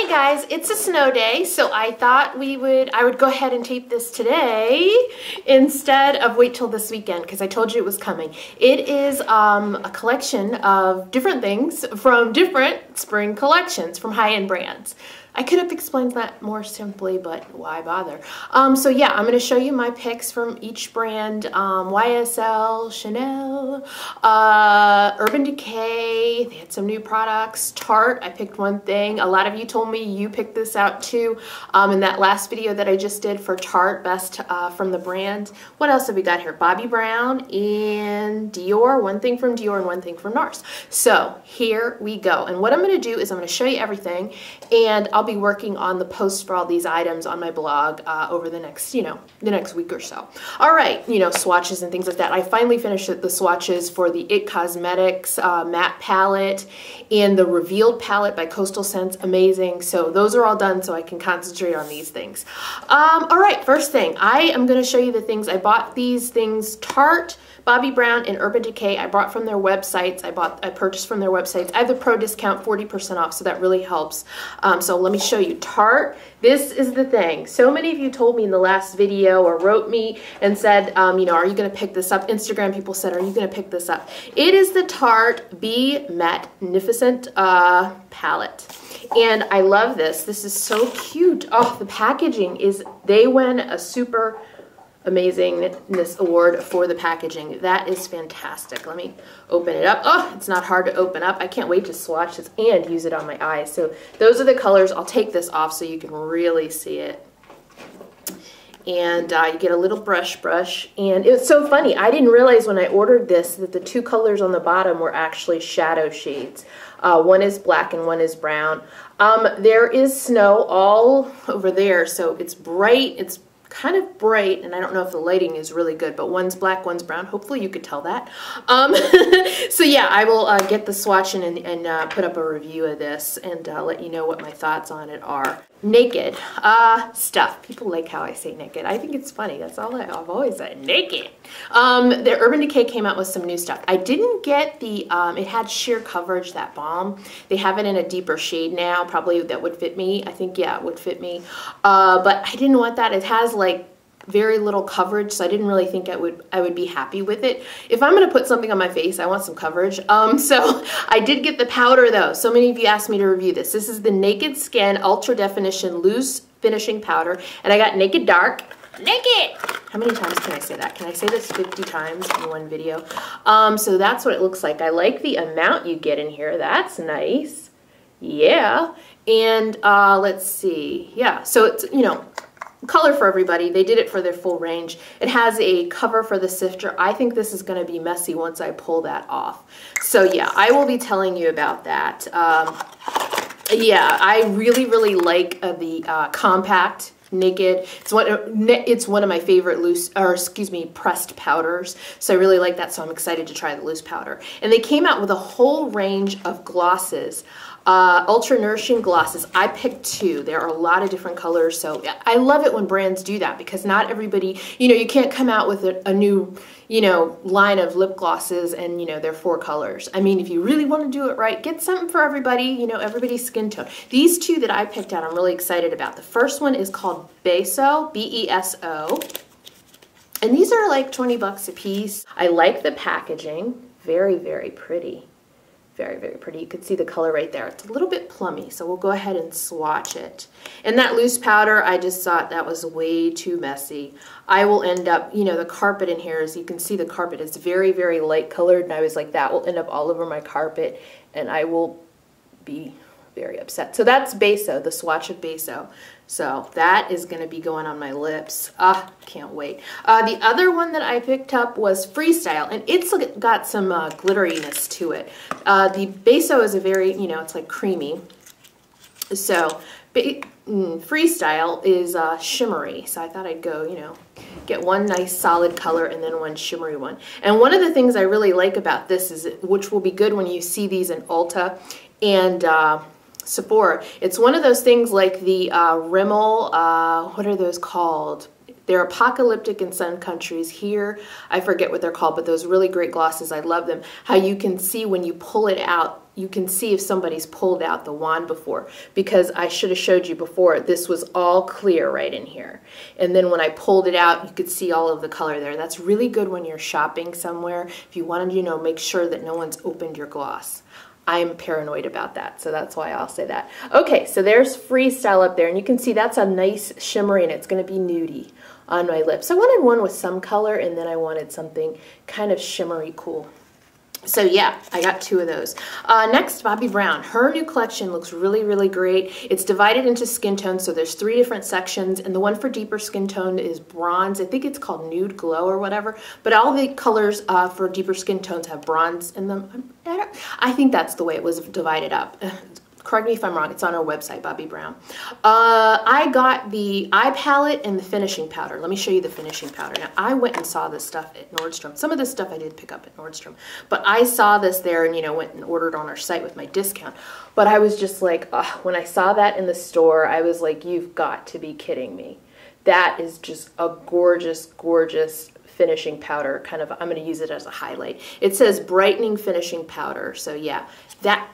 Hey guys, it's a snow day, so I thought I would go ahead and tape this today instead of wait till this weekend because I told you it was coming. It is a collection of different things from different spring collections from high-end brands. I could have explained that more simply, but why bother? So yeah, I'm going to show you my picks from each brand, YSL, Chanel, Urban Decay. They had some new products. Tarte, I picked one thing. A lot of you told me you picked this out too in that last video that I just did for Tarte, best from the brand. What else have we got here? Bobbi Brown and Dior. One thing from Dior and one thing from NARS. So here we go. And what I'm going to do is I'm going to show you everything, and I'll be working on the post for all these items on my blog over the next, the next week or so. All right, swatches and things like that. I finally finished the swatches for the IT Cosmetics matte palette and the Revealed palette by Coastal Scents. Amazing. So those are all done so I can concentrate on these things. All right, first thing, I am going to show you the things. I bought these things, Tarte, Bobbi Brown, and Urban Decay. I bought from their websites. I purchased from their websites. I have the pro discount 40% off, so that really helps. So let me show you Tarte. This is the thing. So many of you told me in the last video or wrote me and said, are you going to pick this up? Instagram people said, are you going to pick this up? It is the Tarte Be Magnificent palette. And I love this. This is so cute. Oh, the packaging is, they win a super amazingness award for the packaging. That is fantastic. Let me open it up. Oh, it's not hard to open up. I can't wait to swatch this and use it on my eyes. So those are the colors. I'll take this off so you can really see it. And you get a little brush. And it was so funny. I didn't realize when I ordered this that the two colors on the bottom were actually shadow shades. One is black and one is brown. There is snow all over there, so it's bright. It's kind of bright, and I don't know if the lighting is really good, but one's black, one's brown. Hopefully you could tell that. So yeah, I will get the swatch in and put up a review of this and let you know what my thoughts on it are. Naked stuff. People like how I say naked. I think it's funny. That's all I've always said. Naked. The Urban Decay came out with some new stuff. I didn't get the, it had sheer coverage, that balm. They have it in a deeper shade now. Probably that would fit me. I think, yeah, it would fit me. But I didn't want that. It has like very little coverage, so I didn't really think I would be happy with it. If I'm going to put something on my face, I want some coverage. So I did get the powder though. So many of you asked me to review this. This is the Naked Skin Ultra Definition Loose Finishing Powder, and I got Naked Dark. Naked! How many times can I say that? Can I say this 50 times in one video? So that's what it looks like. I like the amount you get in here. That's nice. Yeah. And let's see. Yeah, so it's, color for everybody. They did it for their full range. It has a cover for the sifter. I think this is going to be messy once I pull that off. So yeah, I will be telling you about that. Yeah, I really like the compact Naked. It's one of my favorite pressed powders. So I really like that. So I'm excited to try the loose powder. And they came out with a whole range of glosses. Ultra Nourishing glosses. I picked two. There are a lot of different colors, so I love it when brands do that because not everybody, you can't come out with a new, line of lip glosses and, they're 4 colors. I mean, if you really want to do it right, get something for everybody, everybody's skin tone. These two that I picked out, I'm really excited about. The first one is called Beso, B-E-S-O, and these are like 20 bucks a piece. I like the packaging. Very pretty. Very pretty. You can see the color right there. It's a little bit plummy, so we'll go ahead and swatch it. And that loose powder, I just thought that was way too messy. I will end up, the carpet in here, as you can see, the carpet is very light colored, and I was like, that will end up all over my carpet, and I will be very upset. So that's Beso, the swatch of Beso. So that is going to be going on my lips. Can't wait. The other one that I picked up was Freestyle, and it's got some glitteriness to it. The Beso is a very, it's like creamy. So Freestyle is shimmery. So I thought I'd go, get one nice solid color and then one shimmery one. And one of the things I really like about this is, which will be good when you see these in Ulta and Sephora. It's one of those things like the Rimmel, what are those called? They're apocalyptic in some countries. Here, I forget what they're called, but those really great glosses, I love them. How you can see when you pull it out, you can see if somebody's pulled out the wand before, because I should have showed you before, this was all clear right in here. And then when I pulled it out, you could see all of the color there. That's really good when you're shopping somewhere, if you want to, you know, make sure that no one's opened your gloss. I'm paranoid about that, so that's why I'll say that. Okay, so there's Freestyle up there, and you can see that's a nice shimmery, and it's going to be nudie on my lips. I wanted one with some color, and then I wanted something kind of shimmery cool. So yeah, I got 2 of those. Next, Bobbi Brown. Her new collection looks really, really great. It's divided into skin tones, so there's 3 different sections, and the one for deeper skin tone is bronze. I think it's called Nude Glow or whatever, but all the colors for deeper skin tones have bronze in them. I think that's the way it was divided up. Correct me if I'm wrong, it's on our website, Bobbi Brown. I got the eye palette and the finishing powder. Let me show you the finishing powder. Now, I went and saw this stuff at Nordstrom. Some of this stuff I did pick up at Nordstrom, but I saw this there and, you know, went and ordered on our site with my discount. But I was just like, when I saw that in the store, I was like, you've got to be kidding me. That is just a gorgeous, gorgeous finishing powder. Kind of, I'm going to use it as a highlight. It says brightening finishing powder. So yeah, that...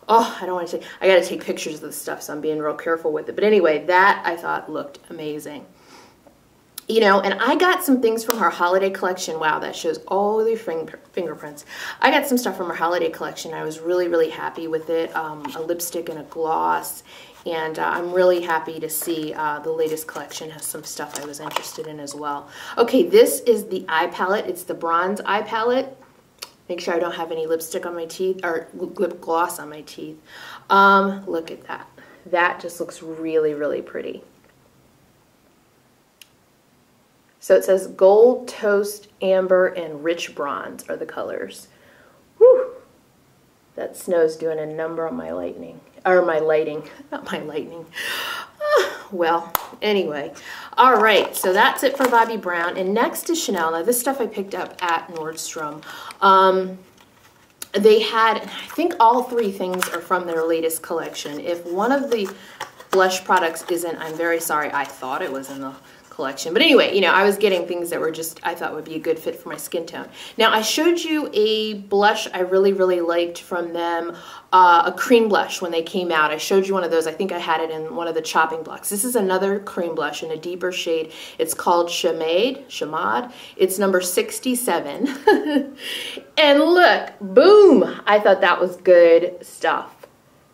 Oh, I don't want to say, I got to take pictures of this stuff, so I'm being real careful with it. But anyway, that I thought looked amazing. You know, and I got some things from her holiday collection. Wow, that shows all the fingerprints. I got some stuff from her holiday collection. I was really, really happy with it. A lipstick and a gloss. And I'm really happy to see the latest collection has some stuff I was interested in as well. Okay, this is the eye palette. It's the bronze eye palette. Make sure I don't have any lipstick on my teeth, or lip gloss on my teeth. Look at that. That just looks really, really pretty. So it says gold, toast, amber, and rich bronze are the colors. Whew. That snow's doing a number on my lighting. Not my lightning. Well, anyway. All right, so that's it for Bobbi Brown. And next is Chanel. Now, this stuff I picked up at Nordstrom. They had, I think all 3 things are from their latest collection. If one of the blush products isn't, I'm very sorry. I thought it was in the collection. But anyway, you know, I was getting things that were just, I thought would be a good fit for my skin tone. Now, I showed you a blush I really, really liked from them, a cream blush when they came out. I showed you one of those. I think I had it in one of the chopping blocks. This is another cream blush in a deeper shade. It's called Chamade. It's number 67. And look, boom! I thought that was good stuff.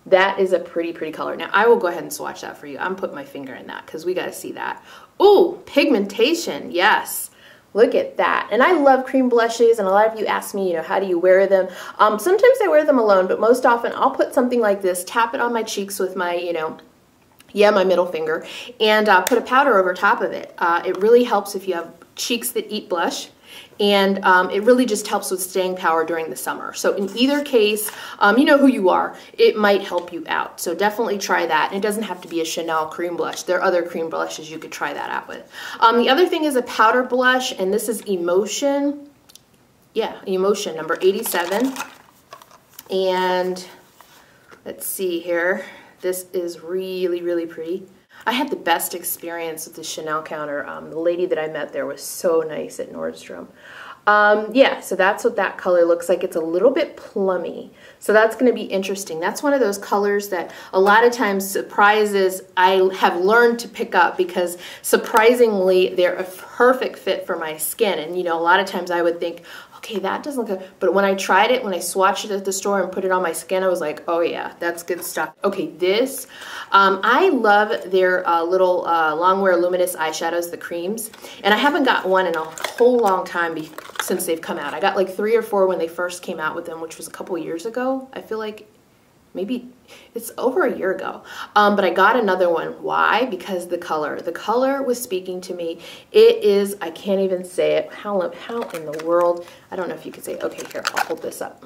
That is a pretty, pretty color. Now, I will go ahead and swatch that for you. I'm putting my finger in that because we got to see that. Ooh, pigmentation, yes. Look at that. And I love cream blushes, and a lot of you ask me, you know, how do you wear them? Sometimes I wear them alone, but most often I'll put something like this, tap it on my cheeks with my, you know, my middle finger, and put a powder over top of it. It really helps if you have cheeks that eat blush. And it really just helps with staying power during the summer. So in either case, you know who you are. It might help you out. So definitely try that. And it doesn't have to be a Chanel cream blush. There are other cream blushes you could try that out with. The other thing is a powder blush, and this is Emotion. Yeah, Emotion, number 87. And let's see here. This is really, really pretty. I had the best experience with the Chanel counter. The lady that I met there was so nice at Nordstrom. Yeah, so that's what that color looks like. It's a little bit plummy, so that's going to be interesting. That's one of those colors that a lot of times surprises I have learned to pick up because surprisingly they're a perfect fit for my skin. And you know, a lot of times I would think, okay, that doesn't look good. But when I tried it, when I swatched it at the store and put it on my skin, I was like, oh yeah, that's good stuff. Okay, this, I love their little Longwear Luminous eyeshadows, the creams. And I haven't got one in a whole long time since they've come out. I got like 3 or 4 when they first came out with them, which was a couple years ago. I feel like maybe it's over a year ago. But I got another one. Why? Because the color was speaking to me. It is, I can't even say it. How in the world? I don't know if you could say it. Okay, here, I'll hold this up.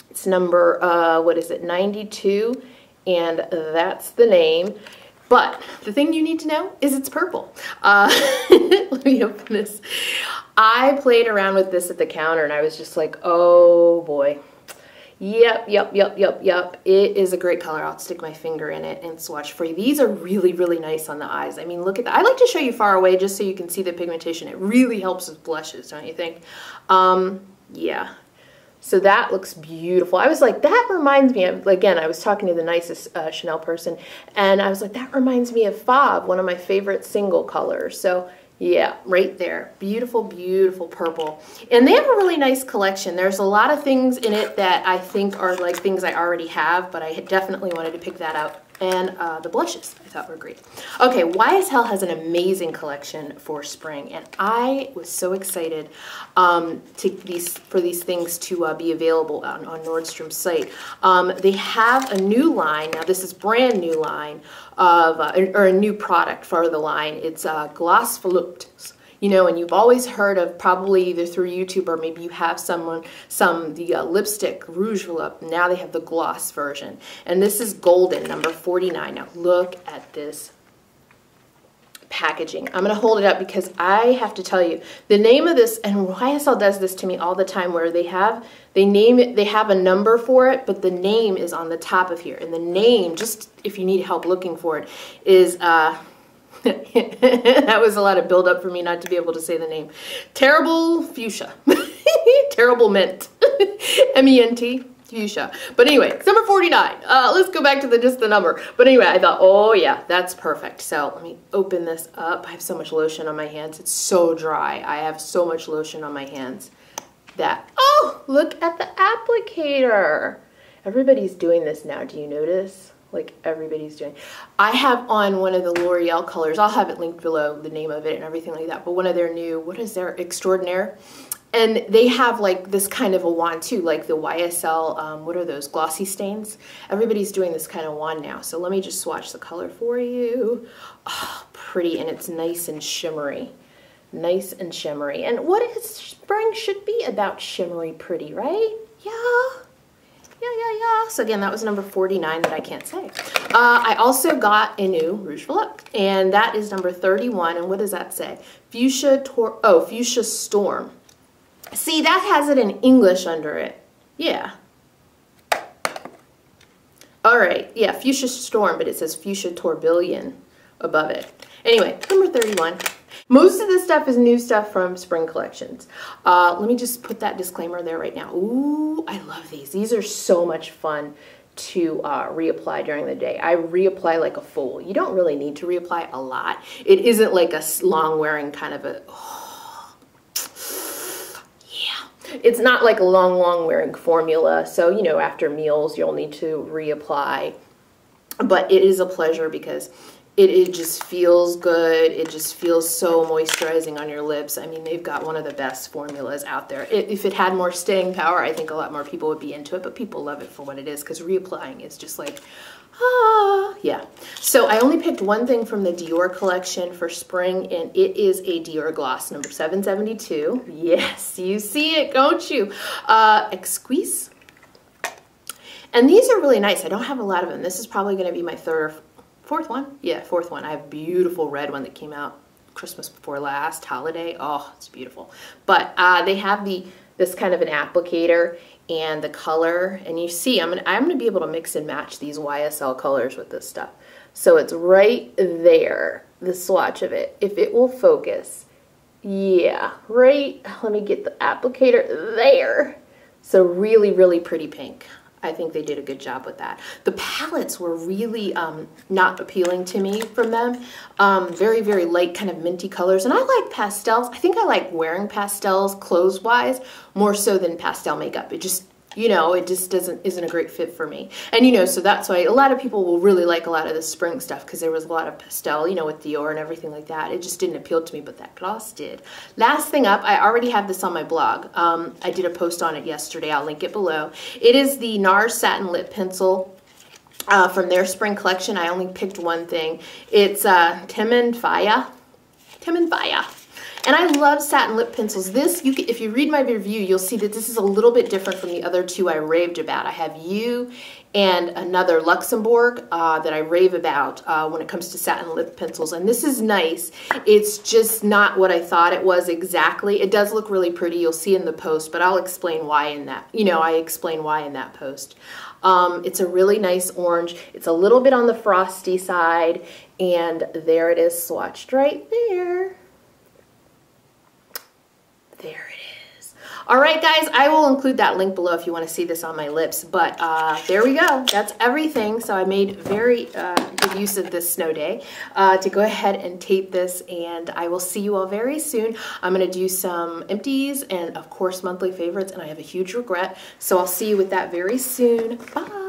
It's number, what is it, 92, and that's the name. But the thing you need to know is it's purple. Let me open this. I played around with this at the counter, and I was just like, oh boy. Yep, yep, yep, yep, yep. It is a great color. I'll stick my finger in it and swatch for you. These are really, really nice on the eyes. I mean, look at that. I like to show you far away just so you can see the pigmentation. It really helps with blushes, don't you think? Yeah. So that looks beautiful. I was like, that reminds me of, again, I was talking to the nicest Chanel person, and I was like, that reminds me of Fauve, one of my favorite single colors. So yeah, right there. Beautiful, beautiful purple. And they have a really nice collection. There's a lot of things in it that I think are like things I already have, but I definitely wanted to pick that out. And the blushes I thought were great. Okay, YSL has an amazing collection for spring, and I was so excited for these things to be available on Nordstrom's site. They have a new line. Now this is brand new line of, or a new product for the line. It's Gloss Voluptuous. You know, and you've always heard of, probably either through YouTube or maybe you have the lipstick Rouge Volupte. Now they have the gloss version. And this is golden, number 49. Now look at this packaging. I'm going to hold it up because I have to tell you, the name of this, and YSL does this to me all the time, where they name it, they have a number for it, but the name is on the top of here. And the name, just if you need help looking for it, is... that was a lot of build up for me not to be able to say the name. Terrible Fuchsia. Terrible Mint. M-E-N-T. Fuchsia. But anyway, it's number 49. Let's go back to just the number. But anyway, I thought, oh yeah, that's perfect. So let me open this up. I have so much lotion on my hands. It's so dry. I have so much lotion on my hands that, oh, look at the applicator. Everybody's doing this now. Do you notice? Like everybody's doing. I have on one of the L'Oreal colors. I'll have it linked below, the name of it and everything like that. But one of their new, what is their Extraordinaire? And they have like this kind of a wand too, like the YSL, what are those, glossy stains? Everybody's doing this kind of wand now. So let me just swatch the color for you. Oh, pretty, and it's nice and shimmery. Nice and shimmery. And what is spring should be about shimmery pretty, right? Yeah. Yeah. So again, that was number 49 that I can't say. I also got a new Rouge Volupte, and that is number 31. And what does that say? Fuchsia Storm. See, that has it in English under it. Yeah. All right. Yeah, Fuchsia Storm, but it says Fuchsia Tourbillon above it. Anyway, number 31. Most of this stuff is new stuff from spring collections. Let me just put that disclaimer there right now. Ooh, I love these. These are so much fun to reapply during the day. I reapply like a fool. You don't really need to reapply a lot. It isn't like a long wearing kind of a, oh, yeah. It's not like a long wearing formula. So, you know, after meals, you'll need to reapply. But it is a pleasure because it just feels good. It just feels so moisturizing on your lips. I mean, they've got one of the best formulas out there. If it had more staying power, I think a lot more people would be into it, but people love it for what it is because reapplying is just like, ah, yeah. So I only picked one thing from the Dior collection for spring, and it is a Dior gloss, number 772. Yes, you see it, don't you? Exquise. And these are really nice. I don't have a lot of them. This is probably going to be my fourth one. Yeah, fourth one. I have a beautiful red one that came out Christmas before last, holiday. Oh, it's beautiful. But they have this kind of an applicator and the color, and you see I'm gonna be able to mix and match these YSL colors with this stuff. So it's right there, the swatch of it. If it will focus. Yeah, right. Let me get the applicator there. So really, really pretty pink. I think they did a good job with that. The palettes were really not appealing to me from them. Very, very light kind of minty colors. And I like pastels. I think I like wearing pastels clothes-wise more so than pastel makeup. It just, you know, it just isn't a great fit for me. And, you know, so that's why a lot of people will really like a lot of the spring stuff because there was a lot of pastel, you know, with Dior and everything like that. It just didn't appeal to me, but that gloss did. Last thing up, I already have this on my blog. I did a post on it yesterday. I'll link it below. It is the NARS Satin Lip Pencil from their spring collection. I only picked one thing. It's Tim and Faya. And I love satin lip pencils. This, if you read my review, you'll see that this is a little bit different from the other two I raved about. I have You and another Luxembourg that I rave about when it comes to satin lip pencils. And this is nice. It's just not what I thought it was exactly. It does look really pretty. You'll see in the post, but I'll explain why in that. I explain why in that post. It's a really nice orange. It's a little bit on the frosty side, and there it is swatched right there. There it is. All right, guys, I will include that link below if you want to see this on my lips, but there we go. That's everything. So I made very good use of this snow day to go ahead and tape this, and I will see you all very soon. I'm going to do some empties and, of course, monthly favorites, and I have a huge regret, so I'll see you with that very soon. Bye.